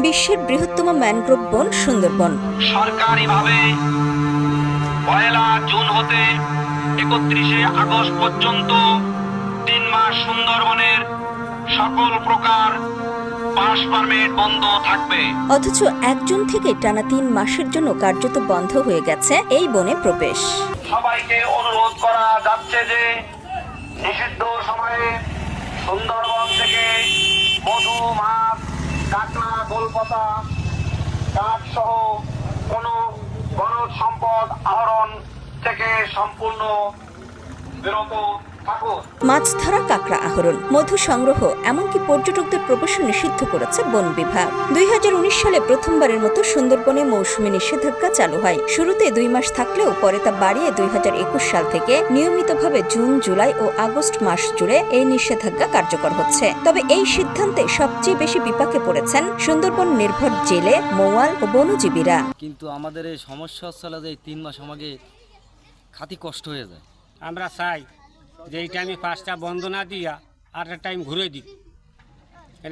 বিশ্বের বৃহত্তম ম্যানগ্রোভ বন সুন্দরবন। সরকারিভাবে 1 জুন হতে 31 আগস্ট পর্যন্ত 3 মাস সুন্দরবনের সকল প্রকার পাস পারমিট বন্ধ থাকবে। অথচ 1 জুন থেকে টানা 3 মাসের জন্য কার্যত বন্ধ হয়ে গেছে এই বনে প্রবেশ। সবাইকে অনুরোধ করা যাচ্ছে যে নিষিদ্ধ সময়ে সুন্দরবন থেকে মধু, মাছ, কাঁকড়া, গোলপাতা, কাঠ সহ কোনো বনজ সম্পদ আহরণ থেকে সম্পূর্ণ বিরত থাকুন। মাছ ধরা, কাঁকড়া আহরণ, মধু সংগ্রহ, এমনকি পর্যটকদের প্রবেশ নিষিদ্ধ করেছে বন বিভাগ। 2019 সালে প্রথমবারের মতো সুন্দরবনে মৌসুমী নিষেধাজ্ঞা চালু হয়। শুরুতে 2 মাস থাকলেও পরে তা বাড়িয়ে 2021 সাল থেকে নিয়মিতভাবে জুন, জুলাই ও আগস্ট মাস জুড়ে এই নিষেধাজ্ঞা কার্যকর হচ্ছে। তবে এই সিদ্ধান্তে সবচেয়ে বেশি বিপাকে পড়েছেন সুন্দরবন নির্ভর জেলে, মৌয়াল ও বনজীবীরা। কিন্তু আমাদের এই সমস্যা হচ্ছে যে 3 মাস আমাকে খাতি কষ্ট হয়ে যায়। আমরা চাই যে এই টাইমে 5টা বন্ধ না দিয়া আর একটা টাইম ঘুরে দিই।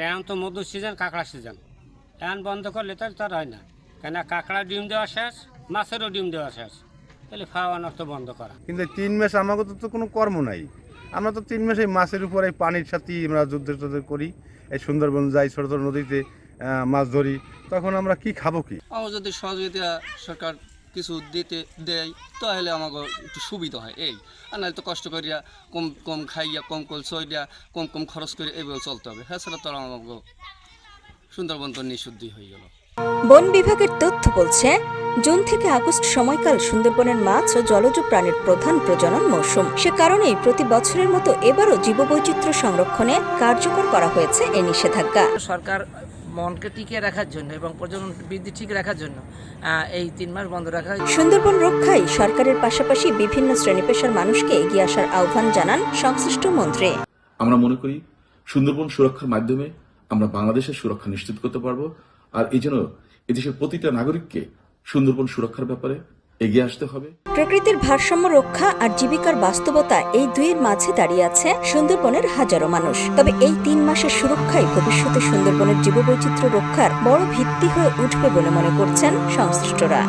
এখন তো মধু সিজন, কাঁকড়া সিজন, এখন বন্ধ করলে তার হয় না, কেন কাঁকড়া ডিম দেওয়া শেষ, মাছেরও ডিম দেওয়া শেষ, তাহলে খাওয়ানোর তো বন্ধ করা। কিন্তু 3 মাস আমাকে তো কোনো কর্ম নাই। আমরা তো 3 মাস এই মাছের উপরে পানির সাথে আমরা যুদ্ধ করি, এই সুন্দরবন যাই, ছোটো ছোটো নদীতে মাছ ধরি, তখন আমরা কি খাবো কি? আমার যদি সহযোগিতা সরকার কিছু দিতে দেয় তাহলে আমাকে একটু সুবিধা হয়, এই আর নাহলে তো কষ্ট করিয়া কম কম খাইয়া, কম কম চইয়া, কম কম খরচ করে এইভাবে চলতে হবে। হ্যাঁ, সেটা তো আমাকে সুন্দরবন তো নিষিদ্ধই হয়ে গেল। বন বিভাগের তথ্য বলছে, জুন থেকে আগস্ট সময়কাল সুন্দরবনের মাছ ও জলজ প্রাণীর প্রধান প্রজনন মৌসুম। সে কারণেই প্রতি বছরের মতো এবারও জীববৈচিত্র্য সংরক্ষণে কার্যকর করা হয়েছে এই নিষেধাজ্ঞা। সরকার বনকে টিকিয়ে রাখার জন্য এবং প্রজনন বৃদ্ধি ঠিক রাখার জন্য এই 3 মাস বন্ধ রাখা। সুন্দরবন রক্ষায় সরকারের পাশাপাশি বিভিন্ন শ্রেণী পেশার মানুষকে এগিয়ে আসার আহ্বান জানান সংশ্লিষ্ট মন্ত্রী। আমরা মনে করি সুন্দরবন সুরক্ষার মাধ্যমে আমরা বাংলাদেশের সুরক্ষা নিশ্চিত করতে পারবো। আর এই জন্য এদেশের প্রতিটা নাগরিককে সুন্দরবন সুরক্ষার ব্যাপারে এগিয়ে আসতে হবে। প্রকৃতির ভারসাম্য রক্ষা আর জীবিকার বাস্তবতা, এই দুইয়ের মাঝে দাঁড়িয়ে আছে সুন্দরবনের হাজারো মানুষ। তবে এই 3 মাসের সুরক্ষাই ভবিষ্যতে সুন্দরবনের জীববৈচিত্র্য রক্ষার বড় ভিত্তি হয়ে উঠবে বলে মনে করছেন সংশ্লিষ্টরা।